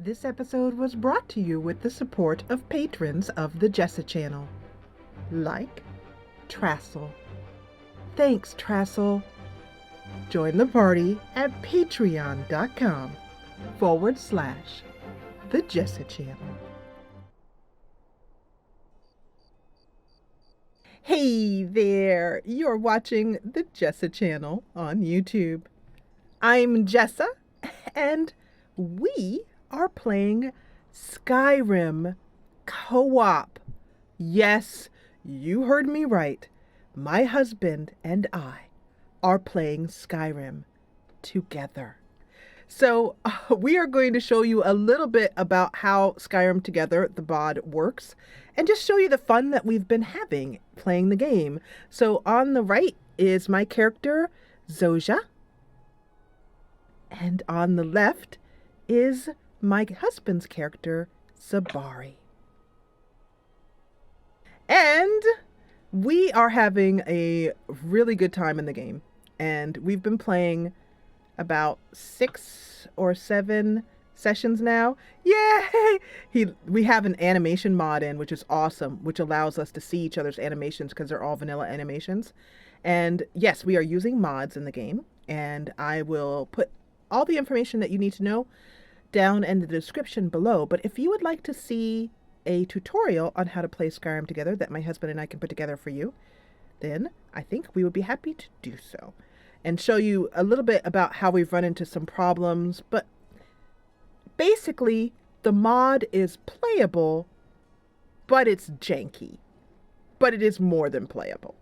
This episode was brought to you with the support of patrons of the Jessa channel. Like Trassel. Thanks, Trassel. Join the party at patreon.com/the Jessa channel. Hey there, you're watching the Jessa channel on YouTube. I'm Jessa, and we are playing Skyrim co-op. Yes, you heard me right. My husband and I are playing Skyrim together. So we are going to show you a little bit about how Skyrim Together, the mod, works, and just show you the fun that we've been having playing the game. So on the right is my character, Zoja, and on the left is my husband's character, Sabari. And we are having a really good time in the game. And we've been playing about 6 or 7 sessions now. Yay! We have an animation mod in, which is awesome, which allows us to see each other's animations because they're all vanilla animations. And yes, we are using mods in the game. And I will put all the information that you need to know down in the description below. But if you would like to see a tutorial on how to play Skyrim Together that my husband and I can put together for you, then I think we would be happy to do so and show you a little bit about how we've run into some problems. But basically, the mod is playable, but it's janky. But it is more than playable.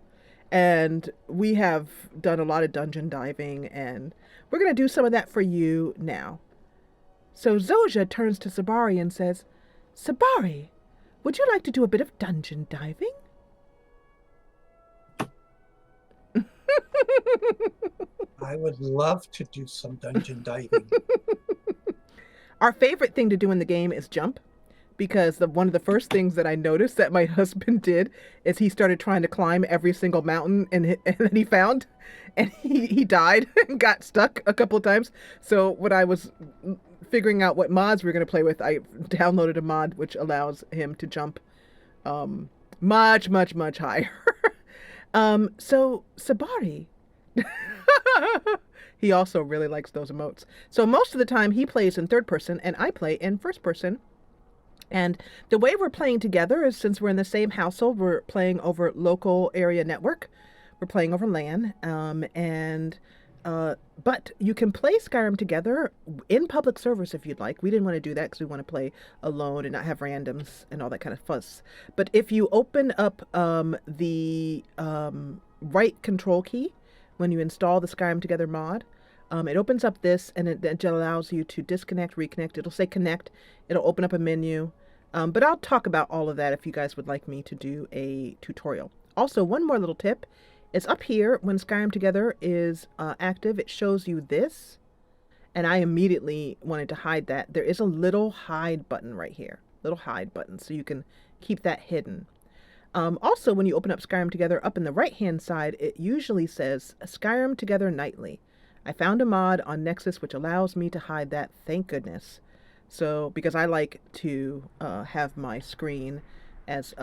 And we have done a lot of dungeon diving, and we're going to do some of that for you now. So Zoja turns to Sabari and says, "Sabari, would you like to do a bit of dungeon diving?" I would love to do some dungeon diving. Our favorite thing to do in the game is jump, because one of the first things that I noticed that my husband did is he started trying to climb every single mountain and then he found, and he died and got stuck a couple of times. So when I was figuring out what mods we were going to play with, I downloaded a mod which allows him to jump much higher. So Sabari, he also really likes those emotes. So most of the time he plays in third person and I play in first person. And the way we're playing together is, since we're in the same household, we're playing over local area network. We're playing over LAN. But you can play Skyrim Together in public servers if you'd like. We didn't want to do that because we want to play alone and not have randoms and all that kind of fuss. But if you open up the right control key when you install the Skyrim Together mod, it opens up this, and it allows you to disconnect, reconnect. It'll say connect. It'll open up a menu. But I'll talk about all of that if you guys would like me to do a tutorial. Also, one more little tip is up here when Skyrim Together is active, it shows you this. And I immediately wanted to hide that. There is a little hide button right here. Little hide button, so you can keep that hidden. Also, when you open up Skyrim Together, up in the right-hand side, it usually says Skyrim Together Nightly. I found a mod on Nexus which allows me to hide that, thank goodness. So, because I like to have my screen as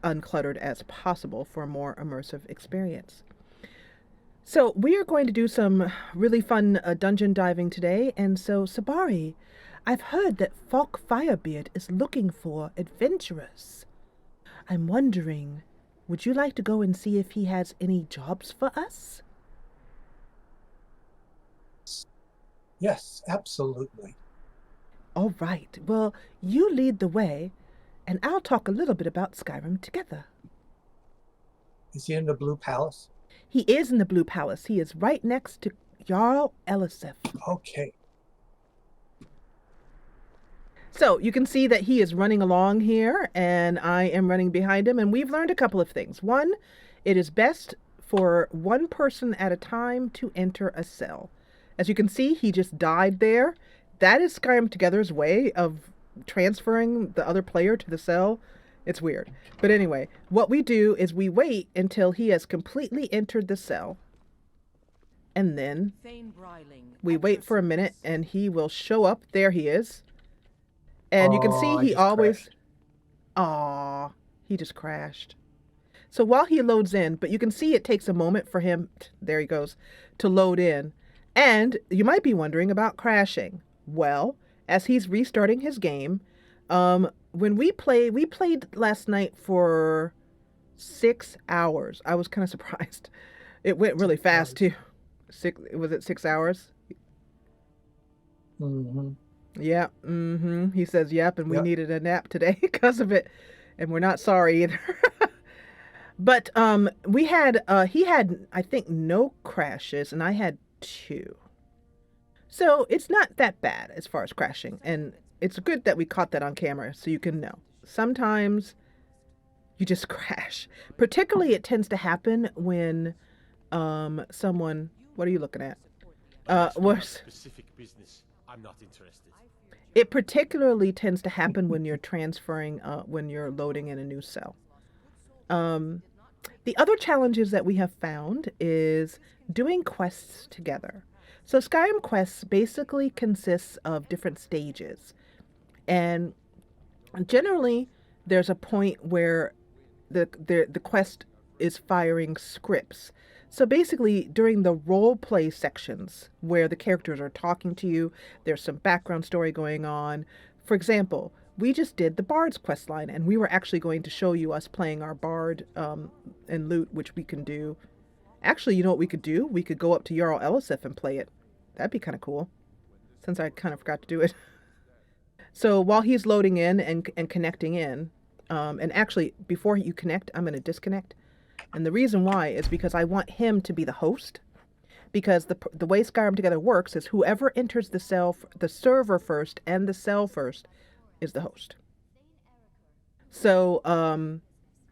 uncluttered as possible for a more immersive experience. So, we are going to do some really fun dungeon diving today, and so, Sabari, I've heard that Falk Firebeard is looking for adventurers. I'm wondering, would you like to go and see if he has any jobs for us? Yes, absolutely. All right. Well, you lead the way, and I'll talk a little bit about Skyrim Together. Is he in the Blue Palace? He is in the Blue Palace. He is right next to Jarl Elisif. Okay. So you can see that he is running along here, and I am running behind him, and we've learned a couple of things. One, it is best for one person at a time to enter a cell. As you can see, he just died there. That is Skyrim Together's way of transferring the other player to the cell. It's weird. But anyway, what we do is we wait until he has completely entered the cell. And then we wait for a minute and he will show up. There he is. And you can see Oh, I he just always, crashed. aw, he just crashed. So while he loads in, but you can see it takes a moment for him, there he goes, to load in. And you might be wondering about crashing. Well, as he's restarting his game, when we played last night for 6 hours. I was kind of surprised. It went really fast too. Was it 6 hours? Mm-hmm. Yeah. Mm-hmm. He says yep, and we Yep. needed a nap today because of it, and we're not sorry either. But we had he had I think no crashes, and I had two. So it's not that bad as far as crashing, and it's good that we caught that on camera so you can know. Sometimes you just crash. Particularly, it tends to happen when someone. What are you looking at? Was Specific business. I'm not interested. it particularly tends to happen when you're transferring, when you're loading in a new cell. Um, the other challenges that we have found is doing quests together. So Skyrim quests basically consists of different stages, and generally there's a point where the quest is firing scripts. So basically, during the role play sections where the characters are talking to you, there's some background story going on. For example, we just did the Bard's quest line, and we were actually going to show you us playing our Bard and loot, which we can do. Actually, you know what we could do? We could go up to Jarl Elisif and play it. That'd be kind of cool, since I kind of forgot to do it. So while he's loading in and connecting in, and actually, before you connect, I'm going to disconnect. And the reason why is because I want him to be the host. Because the way Skyrim Together works is whoever enters the server first and the cell first is the host. So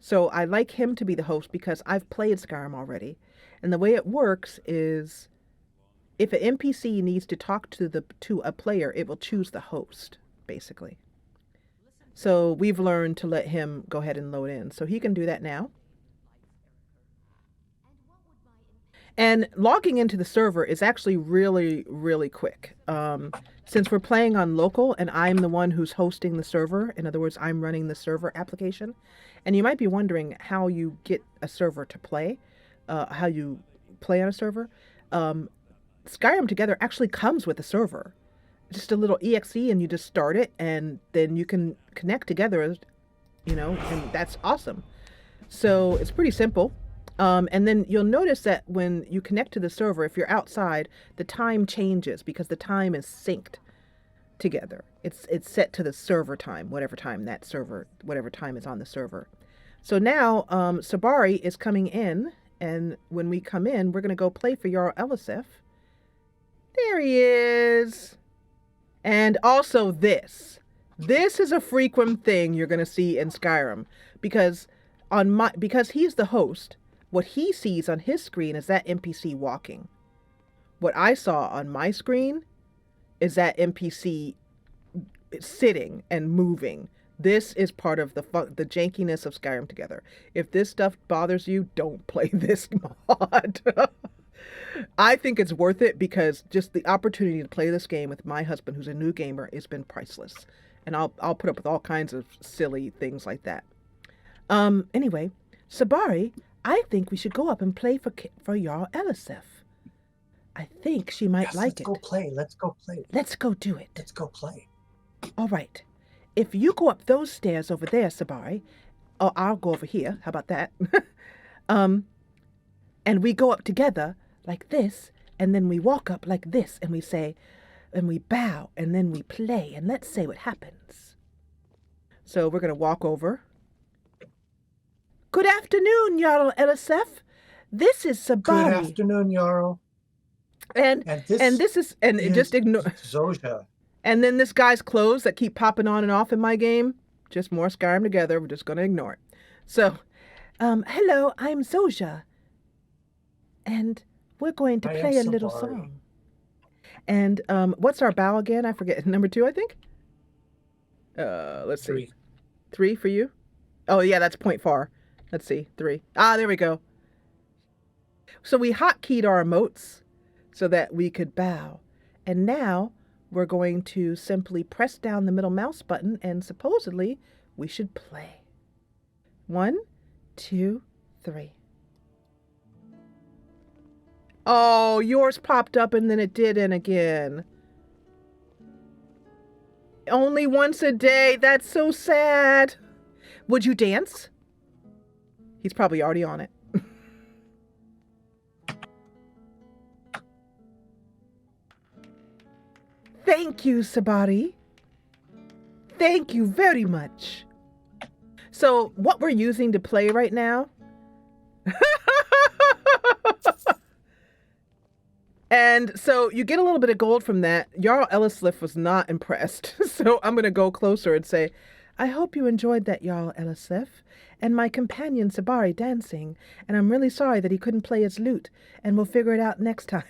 so I like him to be the host because I've played Skyrim already. And the way it works is if an NPC needs to talk to a player, it will choose the host, basically. So we've learned to let him go ahead and load in. So he can do that now. And logging into the server is actually really, really quick. Since we're playing on local and I'm the one who's hosting the server, in other words, I'm running the server application. And you might be wondering how you get a server to play, how you play on a server. Skyrim Together actually comes with a server. Just a little exe, and you just start it, and then you can connect together, and that's awesome. So it's pretty simple. And then you'll notice that when you connect to the server, if you're outside, the time changes because the time is synced together. It's set to the server time, whatever time is on the server. So now Sabari is coming in, and when we come in, we're going to go play for Jarl Elisif. There he is. And also this. This is a frequent thing you're going to see in Skyrim because he's the host. What he sees on his screen is that NPC walking. What I saw on my screen is that NPC sitting and moving. This is part of the jankiness of Skyrim Together. If this stuff bothers you, don't play this mod. I think it's worth it because just the opportunity to play this game with my husband, who's a new gamer, has been priceless. And I'll put up with all kinds of silly things like that. Anyway, Sabari, I think we should go up and play for Jarl Elisif. I think she might like it. Let's go play. Let's go play. Let's go do it. Let's go play. All right. If you go up those stairs over there, Sabari, or I'll go over here. How about that? And we go up together like this, and then we walk up like this, and we say, and we bow, and then we play, and let's say what happens. So we're going to walk over. Good afternoon, Jarl Elisif. This is Sabari. Good afternoon, Jarl. And this is just ignore Zoja. And then this guy's clothes that keep popping on and off in my game. Just more Skyrim Together. We're just going to ignore it. So, hello, I'm Zoja. And we're going to play a little song. And what's our bow again? I forget. Number 2, I think? Let's see. 3 for you? Oh, yeah, that's point far. Let's see. 3. Ah, there we go. So we hotkeyed our emotes so that we could bow. And now we're going to simply press down the middle mouse button and supposedly we should play. 1, 2, 3. Oh, yours popped up and then it didn't again. Only once a day. That's so sad. Would you dance? He's probably already on it. Thank you, Sabari. Thank you very much. So what we're using to play right now. And so you get a little bit of gold from that. Jarl Elisif was not impressed. So I'm going to go closer and say, I hope you enjoyed that, Jarl Elisif, and my companion Sabari dancing. And I'm really sorry that he couldn't play his lute. And we'll figure it out next time.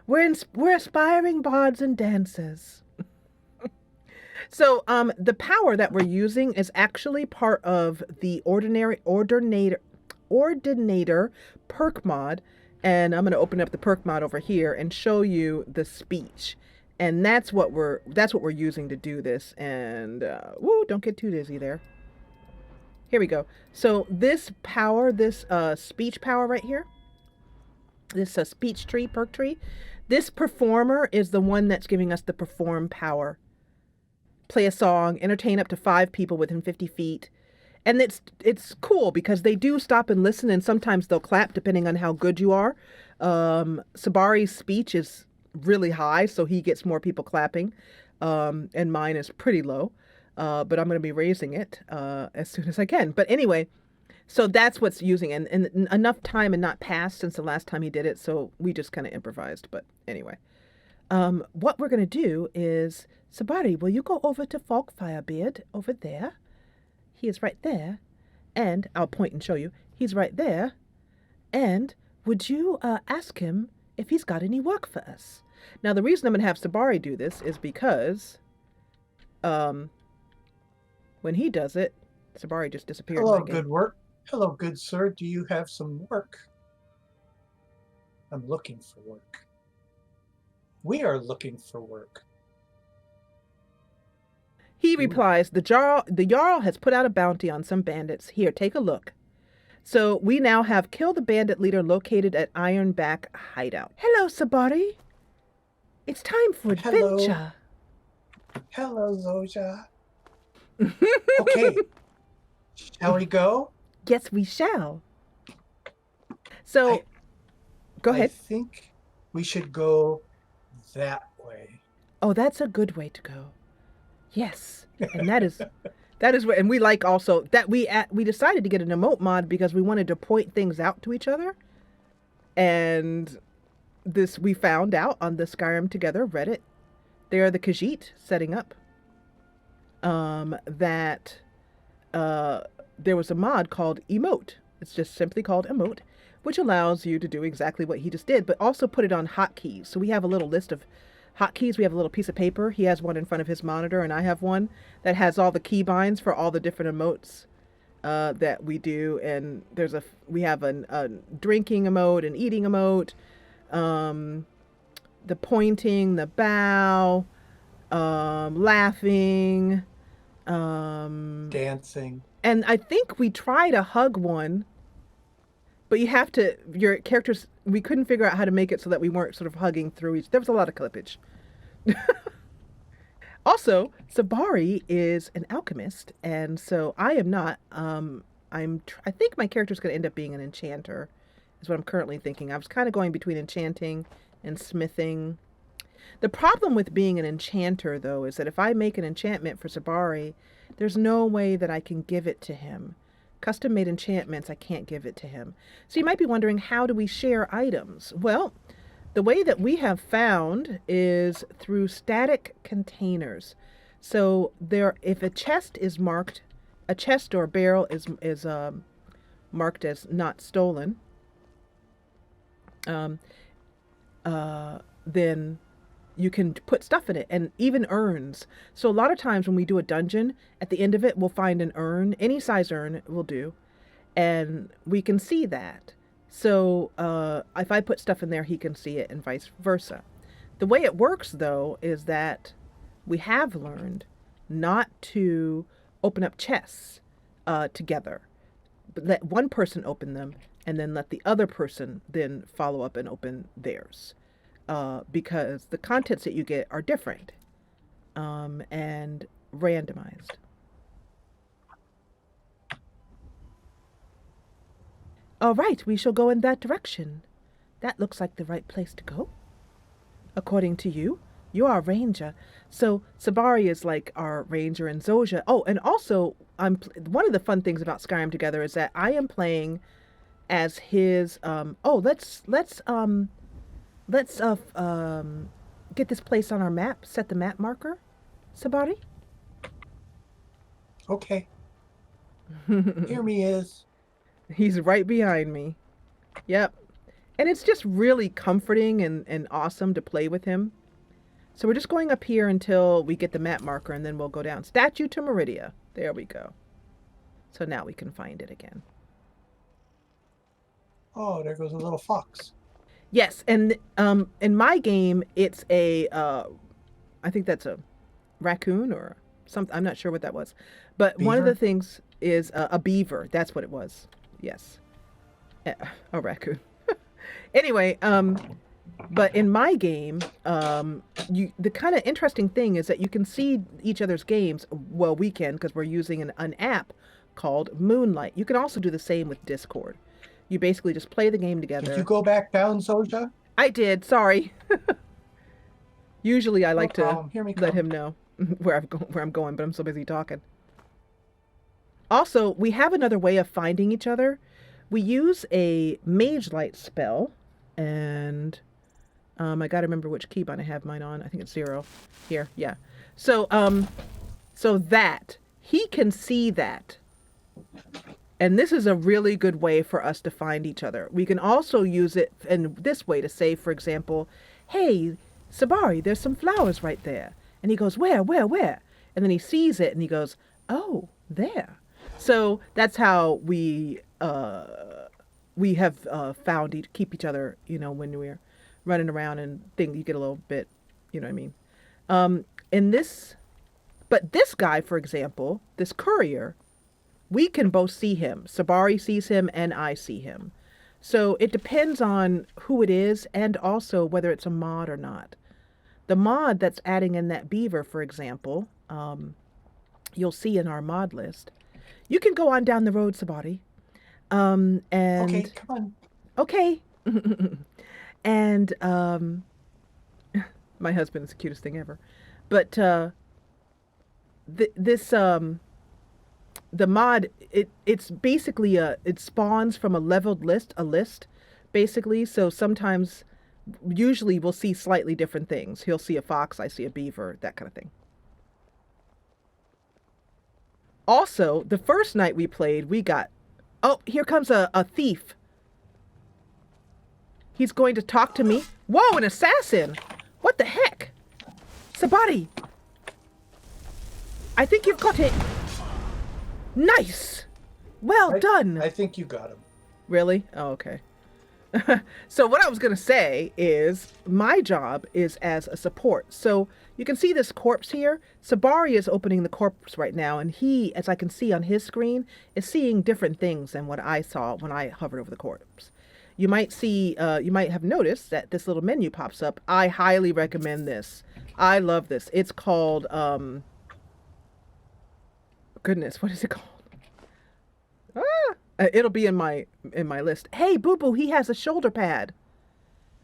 We're aspiring bards and dancers. So the power that we're using is actually part of the Ordinator perk mod. And I'm going to open up the perk mod over here and show you the speech. And that's what we're using to do this. And woo, don't get too dizzy there. Here we go. So this power, this speech power right here, this speech tree, perk tree, this performer is the one that's giving us the perform power. Play a song, entertain up to 5 people within 50 feet. And it's cool because they do stop and listen, and sometimes they'll clap depending on how good you are. Sabari's speech is really high, so he gets more people clapping. And mine is pretty low. But I'm going to be raising it as soon as I can. But anyway, so that's what's using, and enough time had not passed since the last time he did it, so we just kind of improvised. But anyway, what we're going to do is, Sabari, will you go over to Falk Firebeard over there? He is right there, and I'll point and show you. He's right there, and would you ask him if he's got any work for us? Now, the reason I'm going to have Sabari do this is because when he does it, Sabari just disappeared. Hello, good work. Hello, good sir. Do you have some work? I'm looking for work. We are looking for work. He replies, the Jarl has put out a bounty on some bandits. Here, take a look. So we now have killed the bandit leader located at Ironback Hideout. Hello, Sabari. It's time for adventure. Hello, Zoja. Okay. Shall we go? Yes, we shall. So, go ahead. I think we should go that way. Oh, that's a good way to go. Yes, and that is where, and we like also that we decided to get an emote mod because we wanted to point things out to each other, and this we found out on the Skyrim Together Reddit. They are the Khajiit setting up. That there was a mod called emote. It's just simply called emote, which allows you to do exactly what he just did, but also put it on hotkeys. So we have a little list of hotkeys. We have a little piece of paper. He has one in front of his monitor, and I have one that has all the keybinds for all the different emotes that we do. And we have a drinking emote, an eating emote, the pointing, the bow, laughing, dancing. And I think we tried a hug one, but your characters, we couldn't figure out how to make it so that we weren't sort of hugging through each. There was a lot of clippage. Also, Sabari is an alchemist, and so I am not. I think my character's going to end up being an enchanter, is what I'm currently thinking. I was kind of going between enchanting and smithing. The problem with being an enchanter, though, is that if I make an enchantment for Sabari, there's no way that I can give it to him. Custom-made enchantments, I can't give it to him. So you might be wondering, how do we share items? Well, the way that we have found is through static containers. So if a chest is marked, a chest or a barrel is marked as not stolen, then you can put stuff in it, and even urns. So a lot of times when we do a dungeon, at the end of it, we'll find an urn. Any size urn will do. and we can see that. So if I put stuff in there, he can see it, and vice versa. The way it works, though, is that we have learned not to open up chests together, but let one person open them, and then let the other person then follow up and open theirs, because the contents that you get are different and randomized. All right, we shall go in that direction. That looks like the right place to go. According to you, you are a ranger. So Sabari is like our ranger, and Zoja. Oh, and also, one of the fun things about Skyrim Together is that I am playing as his. Let's get this place on our map. Set the map marker, Sabari. Okay. Here me is. He's right behind me. Yep. And it's just really comforting and awesome to play with him. So we're just going up here until we get the map marker, and then we'll go down. Statue to Meridia. There we go. So now we can find it again. Oh, there goes a little fox. Yes, and in my game, it's a, I think that's a raccoon or something. I'm not sure what that was. But Beaver? One of the things is a beaver. That's what it was. Yes. A raccoon. Anyway, but in my game, the kind of interesting thing is that you can see each other's games. Well, we can, because we're using an app called Moonlight. You can also do the same with Discord. You basically just play the game together. Did you go back down, Zoja? I did. Sorry. Usually I like to let him know where I'm going, but I'm so busy talking. Also, we have another way of finding each other. We use a Mage Light spell, and I gotta remember which keybind I have mine on. I think it's 0. Here, yeah. So that he can see that, and this is a really good way for us to find each other. We can also use it in this way to say, for example, "Hey, Sabari, there's some flowers right there," and he goes, "Where? And then he sees it, and he goes, "Oh, there." So that's how we have found keep each other, when we're running around and you get a little bit, you know what I mean? But this guy, for example, this courier, we can both see him. Sabari sees him and I see him. So it depends on who it is and also whether it's a mod or not. The mod that's adding in that beaver, for example, you'll see in our mod list. You can go on down the road, Sabari. And okay, come on. Okay. And my husband is the cutest thing ever. But the mod, it's basically it spawns from a leveled list, basically. So usually we'll see slightly different things. He'll see a fox, I see a beaver, that kind of thing. Also, the first night we played, we got... Oh, here comes a thief. He's going to talk to me. Whoa, an assassin! What the heck? Sabari! I think you've got it. Nice! Well done! I think you got him. Really? Oh, okay. So what I was going to say is my job is as a support. So you can see this corpse here. Sabari is opening the corpse right now, and he, as I can see on his screen, is seeing different things than what I saw when I hovered over the corpse. You might have noticed that this little menu pops up. I highly recommend this. I love this. It's called, goodness, what is it called? It'll be in my list. Hey, Boo Boo, he has a shoulder pad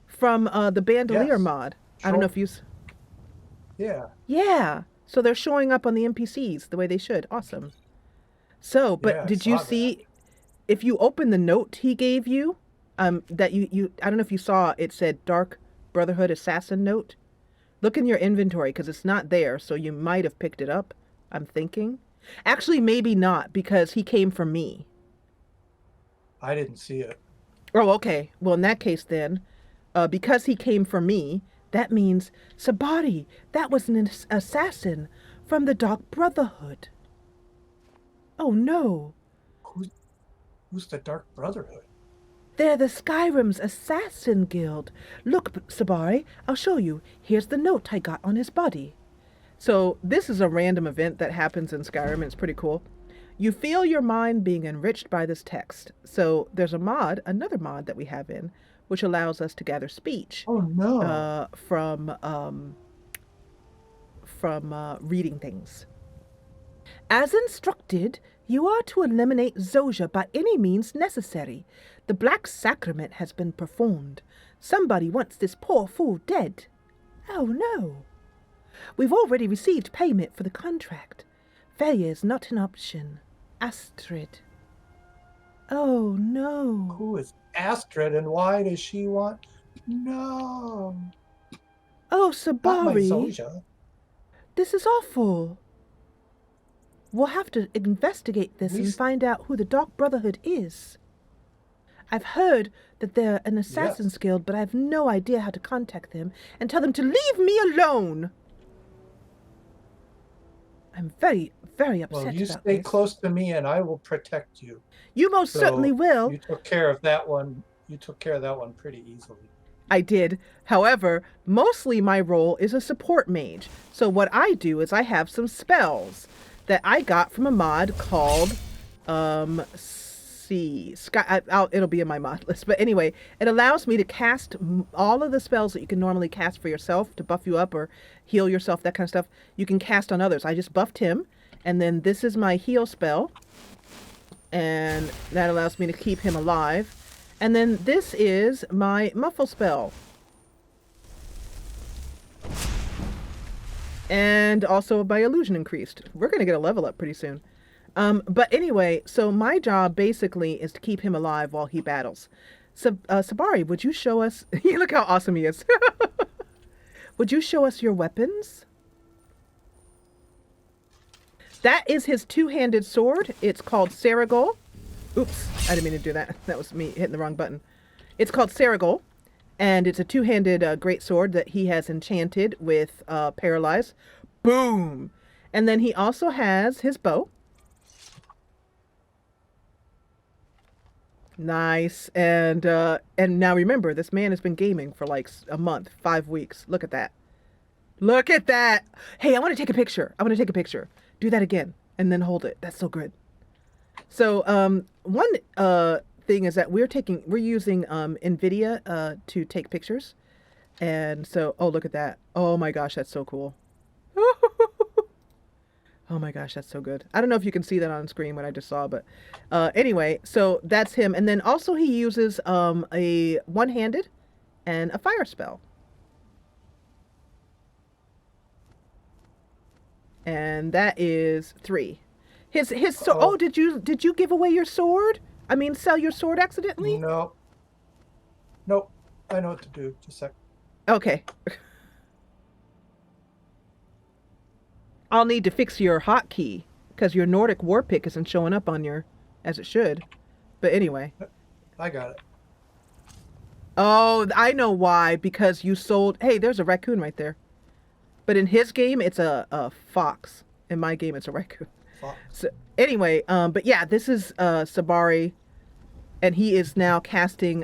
from the Bandolier mod. I don't know if you... Yeah. Yeah. So they're showing up on the NPCs the way they should. Awesome. So, but Yeah, did you see, if you open the note he gave you, that you I don't know if you saw, it said Dark Brotherhood Assassin note. Look in your inventory because it's not there, so you might have picked it up, I'm thinking. Actually, maybe not, because he came from me. I didn't see it. Oh, okay. Well, in that case then, because he came from me, that means, Sabari, that was an assassin from the Dark Brotherhood. Oh, no. Who's the Dark Brotherhood? They're the Skyrim's assassin guild. Look, Sabari, I'll show you. Here's the note I got on his body. So this is a random event that happens in Skyrim, and it's pretty cool. You feel your mind being enriched by this text. So there's another mod that we have in, which allows us to gather speech. Oh no! From reading things. As instructed, you are to eliminate Zoja by any means necessary. The Black Sacrament has been performed. Somebody wants this poor fool dead. Oh no. We've already received payment for the contract. Failure is not an option. Astrid. Oh no. Who is Astrid and why does she want... No. Oh, Not my Sabari. Zoja. This is awful. We'll have to investigate this and find out who the Dark Brotherhood is. I've heard that they're an assassin's guild, but I have no idea how to contact them and tell them to leave me alone. I'm very, very upset Well, about you this. stay close to me and I will protect you. You most certainly will. You took care of that one. You took care of that one pretty easily. I did. However, mostly my role is a support mage. So what I do is I have some spells that I got from a mod called, it'll be in my mod list. But anyway, it allows me to cast all of the spells that you can normally cast for yourself to buff you up or heal yourself, that kind of stuff. You can cast on others. I just buffed him. And then this is my heal spell. And that allows me to keep him alive. And then this is my muffle spell. And also my illusion increased. We're going to get a level up pretty soon. But anyway, so my job basically is to keep him alive while he battles. Sabari, would you show us... Look how awesome he is. Would you show us your weapons? That is his two-handed sword. It's called Saragol. Oops, I didn't mean to do that. That was me hitting the wrong button. It's called Saragol, and it's a two-handed great sword that he has enchanted with Paralyze. Boom! And then he also has his bow. Nice. And now remember, this man has been gaming for like a month, 5 weeks. Look at that. Look at that. Hey, I want to take a picture. I want to take a picture. Do that again and then hold it. That's so good. So one thing is that we're using NVIDIA to take pictures. And so, oh, look at that. Oh my gosh, that's so cool. Oh my gosh, that's so good. I don't know if you can see that on screen what I just saw, but anyway, so that's him. And then also he uses a one-handed and a fire spell. And that is 3. His sword. Oh, did you give away your sword? I mean, sell your sword accidentally? No. Nope. I know what to do. Just a sec. Okay. I'll need to fix your hotkey because your Nordic war pick isn't showing up on your as it should. But anyway. I got it. Oh, I know why. Because you sold. Hey, there's a raccoon right there. But in his game, it's a fox. In my game, it's a raccoon. Fox. So anyway, but yeah, this is Sabari, and he is now casting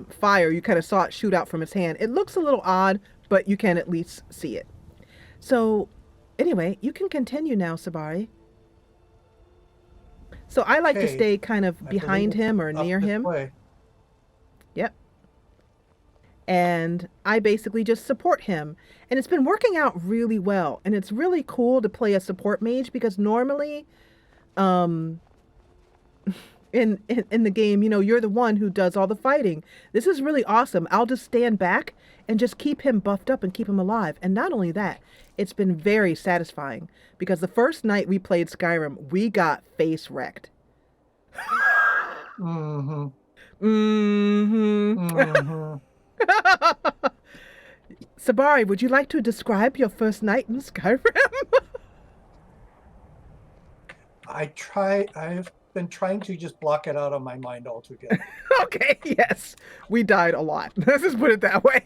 fire. You kind of saw it shoot out from his hand. It looks a little odd, but you can at least see it. So anyway, you can continue now, Sabari. So I like to stay kind of behind him or near him. Yep. And I basically just support him. And it's been working out really well. And it's really cool to play a support mage because normally in the game, you know, you're the one who does all the fighting. This is really awesome. I'll just stand back and just keep him buffed up and keep him alive. And not only that, it's been very satisfying because the first night we played Skyrim, we got face wrecked. Mm-hmm. Mm-hmm. Mm-hmm. Sabari, would you like to describe your first night in Skyrim? I've been trying to just block it out of my mind altogether. Okay, yes. We died a lot. Let's just put it that way.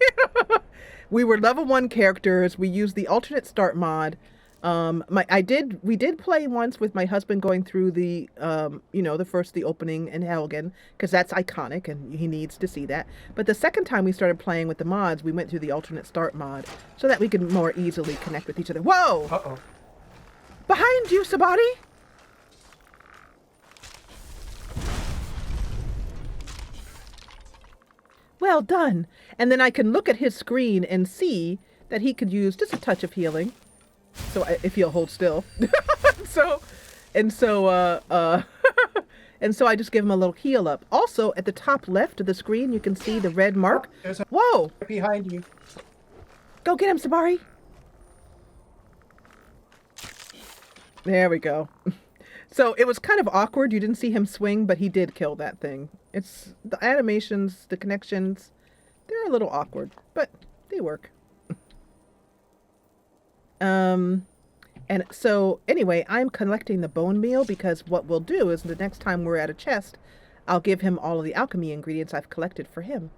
We were level 1 characters. We used the alternate start mod. We did play once with my husband going through the the opening in Helgen, because that's iconic and he needs to see that. But the second time we started playing with the mods, we went through the alternate start mod so that we could more easily connect with each other. Whoa! Uh-oh. Behind you, Sabari! Well done. And then I can look at his screen and see that he could use just a touch of healing. So if he'll hold still. so and so and so I just give him a little heal up. Also, at the top left of the screen, you can see the red mark. There's a Whoa! behind you. Go get him, Sabari. There we go. So it was kind of awkward. You didn't see him swing, but he did kill that thing. It's the animations, the connections, they're a little awkward, but they work. And so anyway, I'm collecting the bone meal because what we'll do is the next time we're at a chest, I'll give him all of the alchemy ingredients I've collected for him.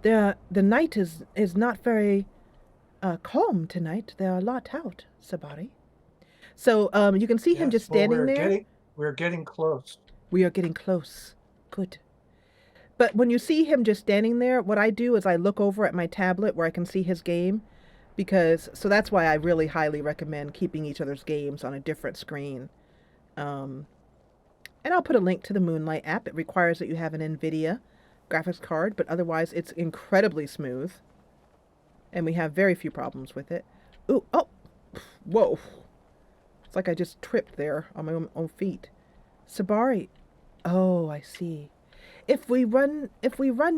The night is not very calm tonight. There are a lot out, Sabari. So you can see him just standing there. We're getting close. We are getting close. Good. But when you see him just standing there, what I do is I look over at my tablet where I can see his game. So that's why I really highly recommend keeping each other's games on a different screen. And I'll put a link to the Moonlight app. It requires that you have an NVIDIA graphics card, but otherwise it's incredibly smooth. And we have very few problems with it. Ooh, oh, whoa. It's like I just tripped there on my own feet. Sabari. Oh, I see. If we run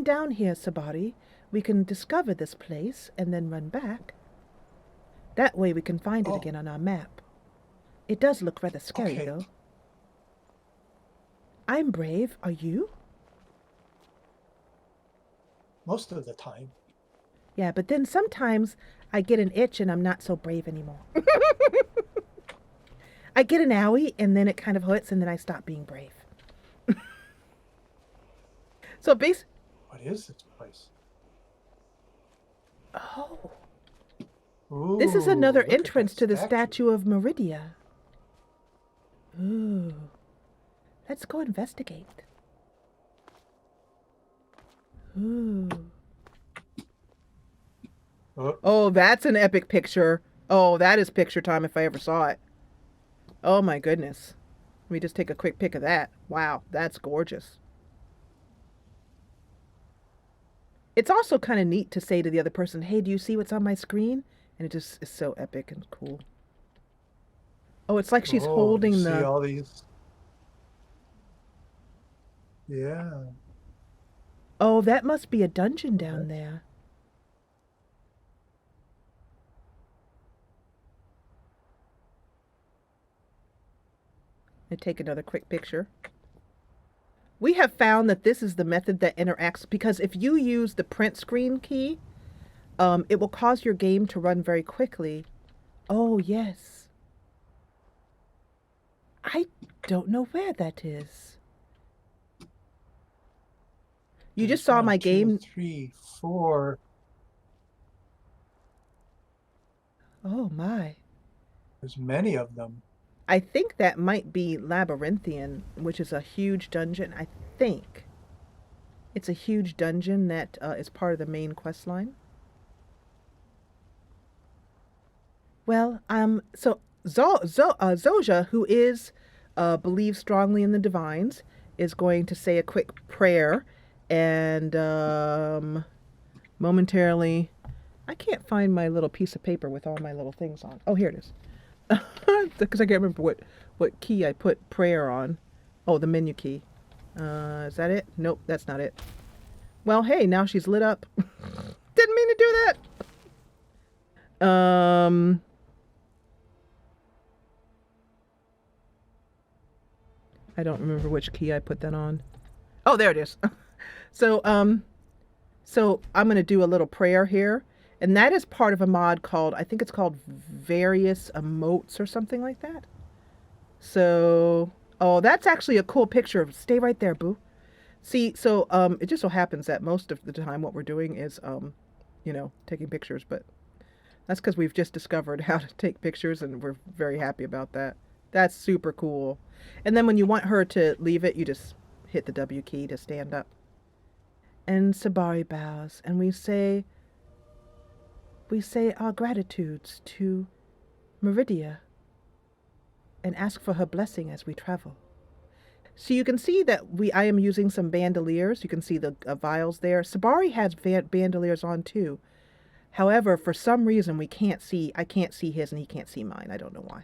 down here, Sabari, we can discover this place and then run back. That way we can find it again on our map. It does look rather scary, though. I'm brave. Are you? Most of the time. Yeah, but then sometimes I get an itch and I'm not so brave anymore. I get an owie and then it kind of hurts and then I stop being brave. So what is this place? Oh. Ooh, This is another look at entrance that to the statue of Meridia. Ooh. Let's go investigate. Ooh. Oh, that's an epic picture. Oh, that is picture time if I ever saw it. Oh my goodness. Let me just take a quick pic of that. Wow, that's gorgeous. It's also kind of neat to say to the other person, hey, do you see what's on my screen? And it just is so epic and cool. Oh, it's like she's holding you the... see all these... Yeah. Oh, that must be a dungeon down there. Let me take another quick picture. We have found that this is the method that interacts, because if you use the print screen key, it will cause your game to run very quickly. Oh, yes. I don't know where that is. You just saw my game. 1, 2, 3, 4. Oh, my. There's many of them. I think that might be Labyrinthian, which is a huge dungeon. I think it's a huge dungeon that is part of the main quest line. Well, so Zoja, who believes strongly in the divines, is going to say a quick prayer, and momentarily, I can't find my little piece of paper with all my little things on. Oh, here it is. Because I can't remember what key I put prayer on. Oh, the menu key. Is that it? Nope, that's not it. Well, hey, now she's lit up. Didn't mean to do that. I don't remember which key I put that on. Oh, there it is. So I'm going to do a little prayer here. And that is part of a mod called, I think it's called Various Emotes or something like that. So, oh, that's actually a cool picture. Stay right there, boo. See, so it just so happens that most of the time what we're doing is, taking pictures. But That's because we've just discovered how to take pictures and we're very happy about that. That's super cool. And then when you want her to leave it, you just hit the W key to stand up. And Sabari bows and we say our gratitudes to Meridia and ask for her blessing as we travel. So you can see that I am using some bandoliers. You can see the vials there. Sabari has bandoliers on too. However, for some reason I can't see his and he can't see mine. I don't know why.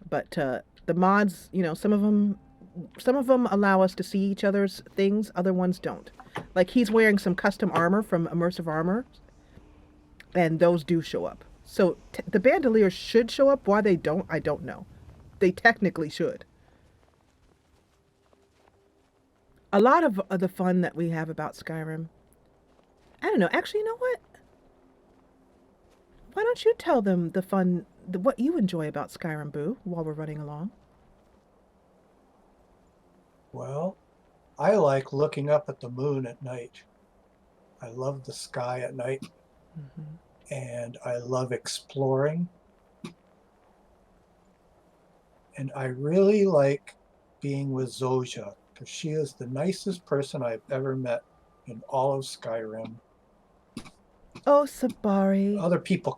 But the mods, you know, some of them allow us to see each other's things, other ones don't. Like he's wearing some custom armor from Immersive Armor, and those do show up. So the bandoliers should show up. Why they don't, I don't know. They technically should. A lot of the fun that we have about Skyrim, I don't know. Actually, you know what? Why don't you tell them the fun, what you enjoy about Skyrim, Boo, while we're running along? Well, I like looking up at the moon at night. I love the sky at night. Mm-hmm. And I love exploring. And I really like being with Zoja, because she is the nicest person I've ever met in all of Skyrim. Oh, Sabari. Other people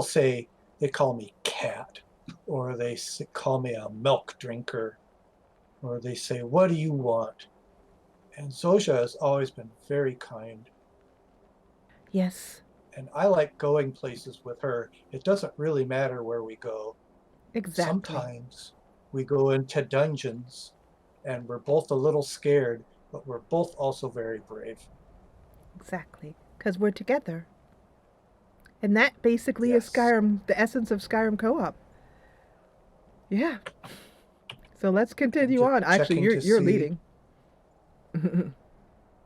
say they call me cat, or they call me a milk drinker, or they say, what do you want? And Zoja has always been very kind. Yes. And I like going places with her. It doesn't really matter where we go. Exactly. Sometimes we go into dungeons and we're both a little scared, but we're both also very brave. Exactly. Because we're together. And that basically is Skyrim, the essence of Skyrim co-op. Yeah. So let's continue on. Actually, you're leading.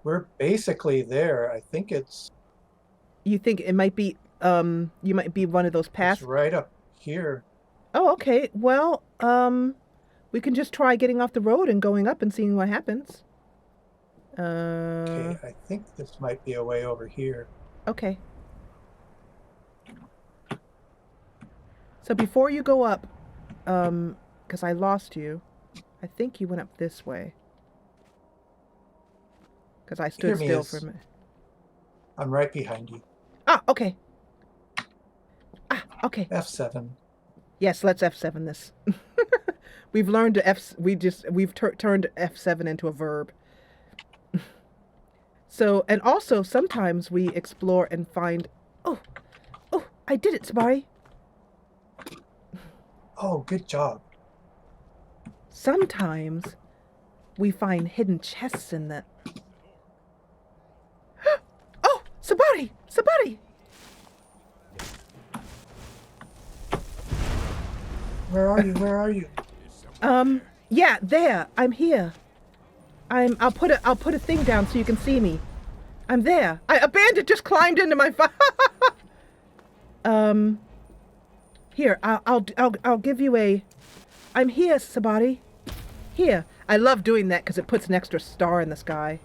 We're basically there. I think it's... You think it might be, you might be one of those paths? It's right up here. Oh, okay. Well, we can just try getting off the road and going up and seeing what happens. Okay, I think this might be a way over here. Okay. So before you go up, because I lost you, I think you went up this way. Because I stood still for a minute. I'm right behind you. Ah, okay. Ah, okay. F7. Yes, let's F7 this. We've learned to we've turned F7 into a verb. So, and also sometimes we explore and find, oh, I did it, Sabari. Oh, good job. Sometimes we find hidden chests in the... Oh, Sabari! Sabari! Where are you? Where are you? Yeah, there. I'm here. I'll put a thing down so you can see me. I'm there. A bandit just climbed into my Here, I'll give you a... I'm here, Sabari. Here. I love doing that because it puts an extra star in the sky.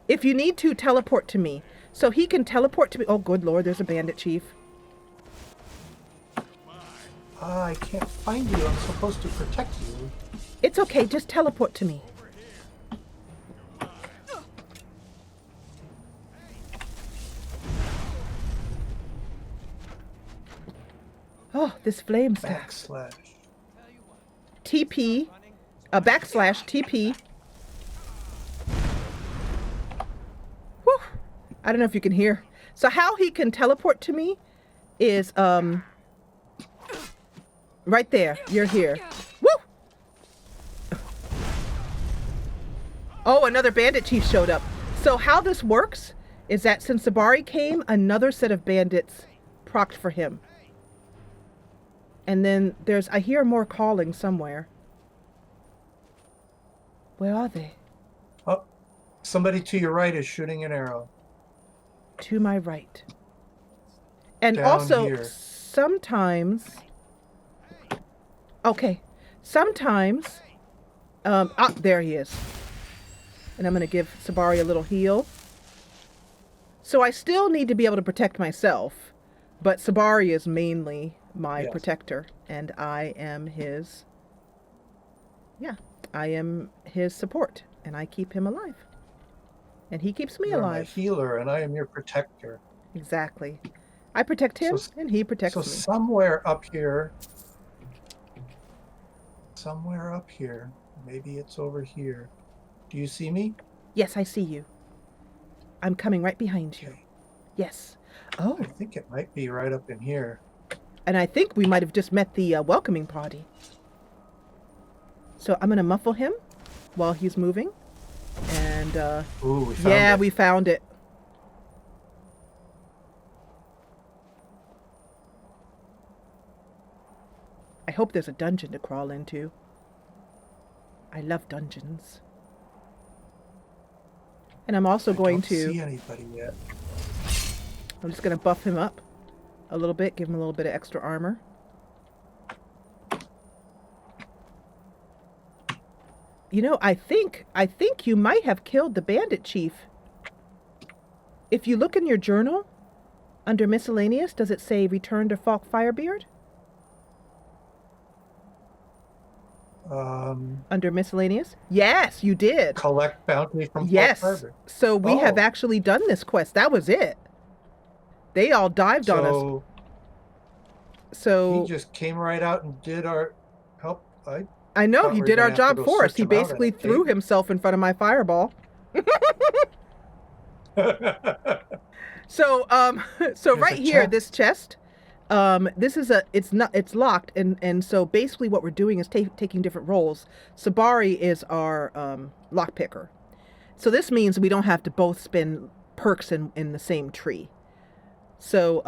If you need to, teleport to me. So he can teleport to me. Oh, good Lord, there's a bandit chief. I can't find you. I'm supposed to protect you. It's okay, just teleport to me. Oh, this flame stack. Backslash. TP. Backslash TP. Whew. I don't know if you can hear. So how he can teleport to me is, right there. You're here. Woo! Oh, another bandit chief showed up. So how this works is that since Sabari came, another set of bandits procced for him. And then I hear more calling somewhere. Where are they? Oh, somebody to your right is shooting an arrow. To my right. And Down also, here. sometimes... Okay. Sometimes... there he is. And I'm going to give Sabari a little heal. So I still need to be able to protect myself, but Sabari is mainly my Yes. protector, and I am his. Yeah, I am his support, and I keep him alive, and he keeps me You're my alive. healer, and I am your protector. Exactly. I protect him, and he So protects me. somewhere up here, maybe it's over here. Do you see me? Yes, I see you. I'm coming right behind you. Okay. Yes. Oh, I think it might be right up in here. and I think we might have just met the welcoming party. So I'm going to muffle him while he's moving. And, Ooh, we found yeah, it. we found it. I hope there's a dungeon to crawl into. I love dungeons. And I'm also going I don't to... see anybody yet. I'm just going to buff him up a little bit, give him a little bit of extra armor. You know, I think you might have killed the bandit chief. If you look in your journal, under miscellaneous, does it say return to Falk Firebeard? Under miscellaneous? Yes, you did. Collect bounty from Yes. Falk Harbor. So we have Oh. actually done this quest. That was it. They all dived on us. So he just came right out and did our help. I know thought he we were did gonna our have to job go for us. search He him out in basically a threw cave. himself in front of my fireball. So There's right a here, chest. this chest, this is it's locked, and so basically what we're doing is taking different roles. Sabari is our lock picker, so this means we don't have to both spend perks in the same tree. So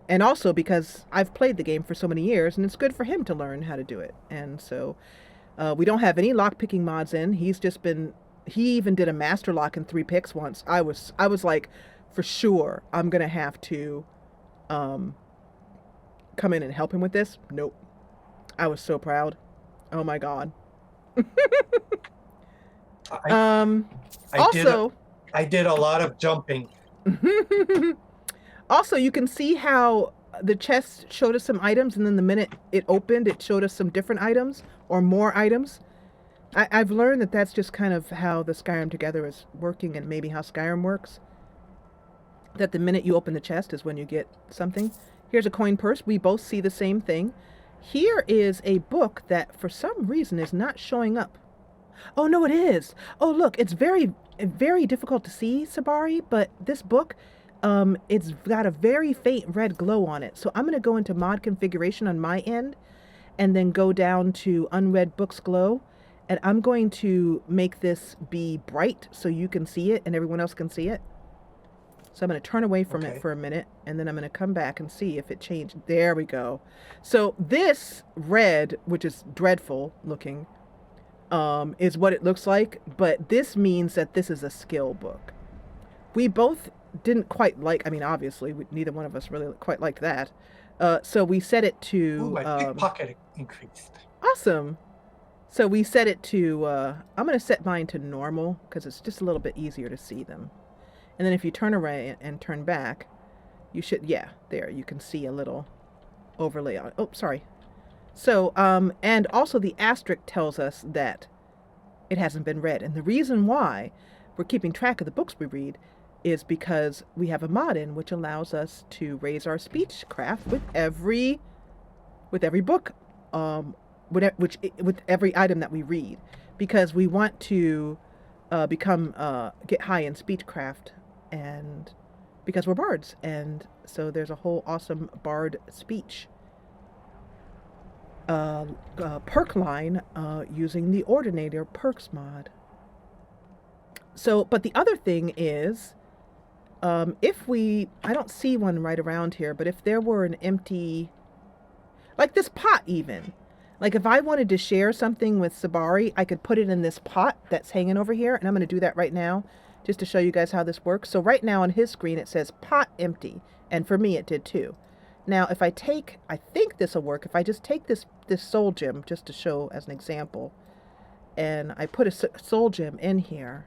and also because I've played the game for so many years, and it's good for him to learn how to do it. And so we don't have any lock picking mods in. He even did a master lock in 3 picks once. I was like, for sure I'm gonna have to come in and help him with this. Nope. I was so proud. Oh my god. I did a lot of jumping. Also, you can see how the chest showed us some items, and then the minute it opened, it showed us some different items or more items. I've learned that that's just kind of how the Skyrim Together is working, and maybe how Skyrim works. That the minute you open the chest is when you get something. Here's a coin purse. We both see the same thing. Here is a book that for some reason is not showing up. Oh, no, it is. Oh, look, it's very, very difficult to see, Sabari, but this book, it's got a very faint red glow on it. So I'm going to go into mod configuration on my end and then go down to unread books glow. And I'm going to make this be bright so you can see it and everyone else can see it. So I'm going to turn away from it for a minute, and then I'm going to come back and see if it changed. There we go. So this red, which is dreadful looking, is what it looks like. But this means that this is a skill book. We both didn't quite like, I mean, obviously, neither one of us really quite liked that. So we set it to... Ooh, my pickpocket increased. Awesome. So we set it to... I'm going to set mine to normal, because it's just a little bit easier to see them. And then if you turn around and turn back, you should, yeah, there, you can see a little overlay on it. Oh, sorry. So, and also the asterisk tells us that it hasn't been read. And the reason why we're keeping track of the books we read is because we have a mod in which allows us to raise our speechcraft with every book, with every item that we read, because we want to get high in speechcraft, and because we're bards, and so there's a whole awesome bard speech perk line using the Ordinator perks mod. So, but the other thing is, if I don't see one right around here, but if there were an empty, like this pot even, like if I wanted to share something with Sabari, I could put it in this pot that's hanging over here, and I'm going to do that right now just to show you guys how this works. So right now on his screen it says pot empty, and for me it did too. Now if I think this will work, if I just take this soul gem just to show as an example, and I put a soul gem in here,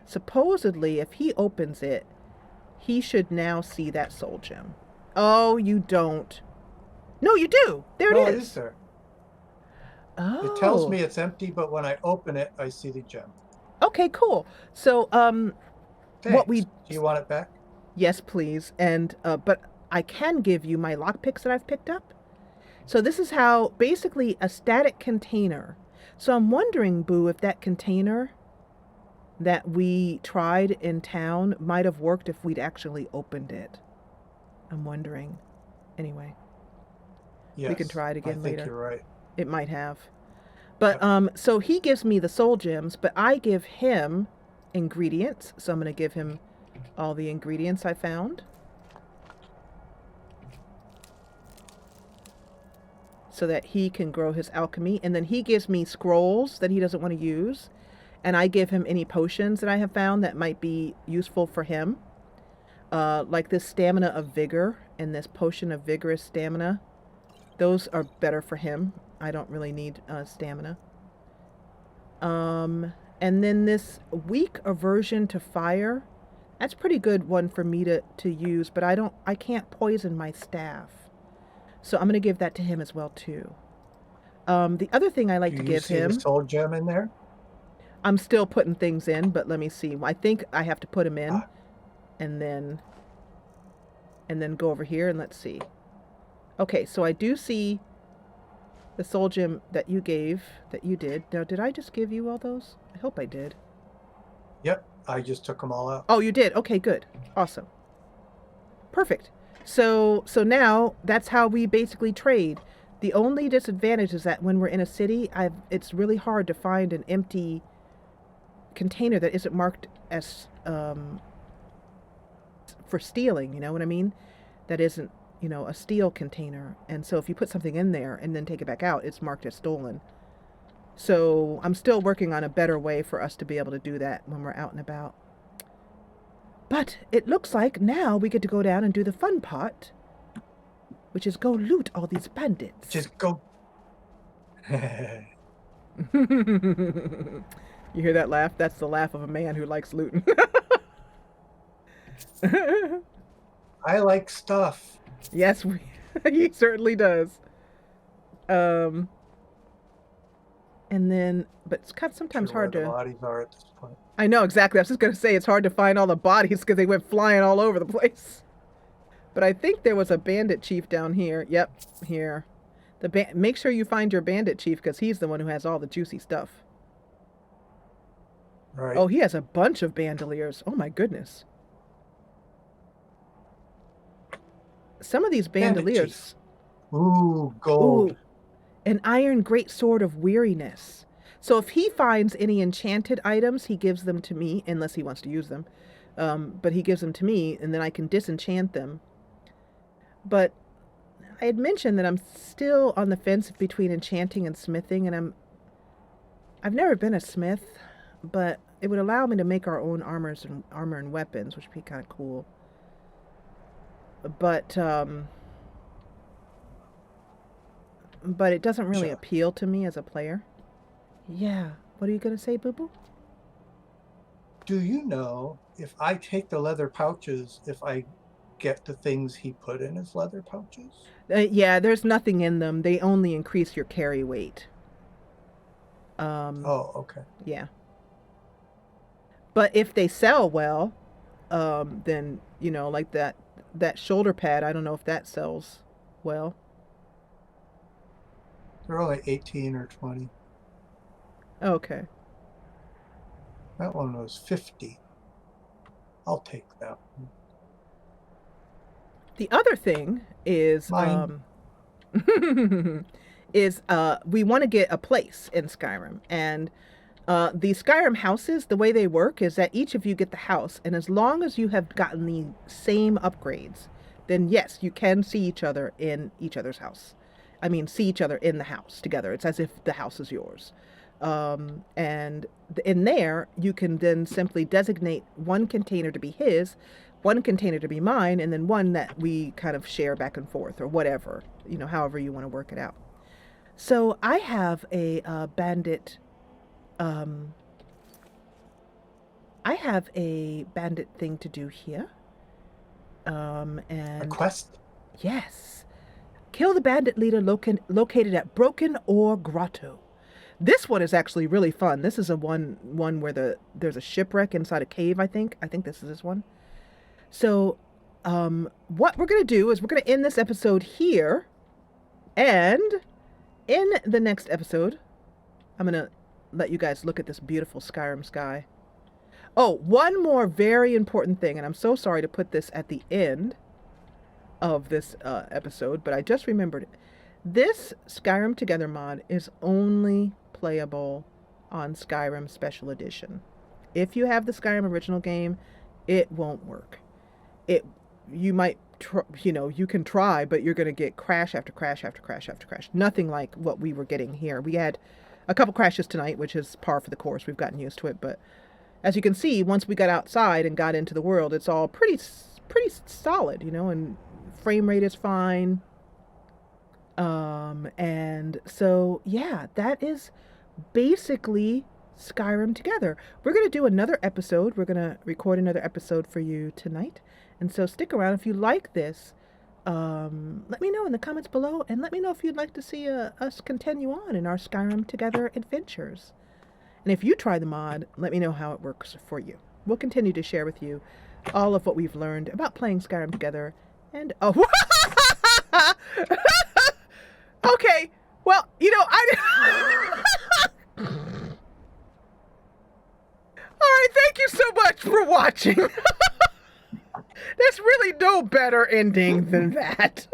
supposedly if he opens it, he should now see that soul gem. Oh, you don't. No, you do. There No, it it is. is there. Oh. It tells me it's empty, but when I open it, I see the gem. Okay, cool. So, Thanks. what we... Do you want it back? Yes, please. And, but I can give you my lockpicks that I've picked up. So this is how, basically, a static container. So I'm wondering, Boo, if that container that we tried in town might have worked if we'd actually opened it. I'm wondering. Anyway. Yes. We can try it again I think later. you're right. It might have. But, so he gives me the soul gems, but I give him ingredients. So I'm going to give him all the ingredients I found. So that he can grow his alchemy. And then he gives me scrolls that he doesn't want to use. And I give him any potions that I have found that might be useful for him. Like this stamina of vigor and this potion of vigorous stamina. Those are better for him. I don't really need stamina. And then this weak aversion to fire. That's a pretty good one for me to use, but I can't poison my staff. So I'm going to give that to him as well too. The other thing I like to give him... Do you see the soul gem in there? I'm still putting things in, but let me see. I think I have to put them in and then go over here and let's see. Okay, so I do see the soul gem that you did. Now, did I just give you all those? I hope I did. Yep, I just took them all out. Oh, you did? Okay, good. Awesome. Perfect. So now that's how we basically trade. The only disadvantage is that when we're in a city, it's really hard to find an empty container that isn't marked as for stealing, you know what I mean? That isn't, a steal container. And so if you put something in there and then take it back out, it's marked as stolen. So I'm still working on a better way for us to be able to do that when we're out and about. But it looks like now we get to go down and do the fun part, which is go loot all these bandits. Just go. You hear that laugh? That's the laugh of a man who likes looting. I like stuff. Yes, he certainly does. And then, but it's kind of sometimes hard where to... the bodies are at this point. I know, exactly. I was just going to say it's hard to find all the bodies because they went flying all over the place. But I think there was a bandit chief down here. Yep, here. Make sure you find your bandit chief because he's the one who has all the juicy stuff. Right. Oh, he has a bunch of bandoliers. Oh my goodness. Some of these bandoliers. Ooh, gold. Ooh, an iron great sword of weariness. So if he finds any enchanted items, he gives them to me, unless he wants to use them. But he gives them to me, and then I can disenchant them. But I had mentioned that I'm still on the fence between enchanting and smithing, and I've never been a smith, but it would allow me to make our own armor and weapons, which would be kind of cool. But it doesn't really appeal to me as a player. Yeah. What are you going to say, Boo Boo? Do you know if I take the leather pouches, if I get the things he put in his leather pouches? Yeah, there's nothing in them. They only increase your carry weight. Oh, okay. Yeah. But if they sell well, then, like that shoulder pad, I don't know if that sells well. They're only 18 or 20. Okay. That one was 50. I'll take that one. The other thing is we want to get a place in Skyrim, and the Skyrim houses, the way they work is that each of you get the house, and as long as you have gotten the same upgrades, then yes, you can see each other in each other's house. I mean, see each other in the house together. It's as if the house is yours. And in there, you can then simply designate one container to be his, one container to be mine, and then one that we kind of share back and forth or whatever, however you want to work it out. So I have a bandit thing to do here. A And quest? yes, kill the bandit leader located at Broken Ore Grotto. This one is actually really fun. This is a one where there's a shipwreck inside a cave, I think. I think this is this one. So, what we're going to do is we're going to end this episode here. And in the next episode, I'm going to let you guys look at this beautiful Skyrim sky. Oh, one more very important thing, and I'm so sorry to put this at the end of this episode, but I just remembered it. This Skyrim Together mod is only playable on Skyrim Special Edition. If you have the Skyrim original game, it won't work. You might, you can try, but you're going to get crash after crash after crash after crash. Nothing like what we were getting here. We had a couple crashes tonight, which is par for the course. We've gotten used to it, but as you can see, once we got outside and got into the world, it's all pretty solid, and frame rate is fine. And so, yeah, that is basically Skyrim Together. We're going to do another episode. We're going to record another episode for you tonight. And so stick around. If you like this, let me know in the comments below, and let me know if you'd like to see us continue on in our Skyrim Together adventures. And if you try the mod, let me know how it works for you. We'll continue to share with you all of what we've learned about playing Skyrim Together. And okay, well, I all right, thank you so much for watching. There's really no better ending than that.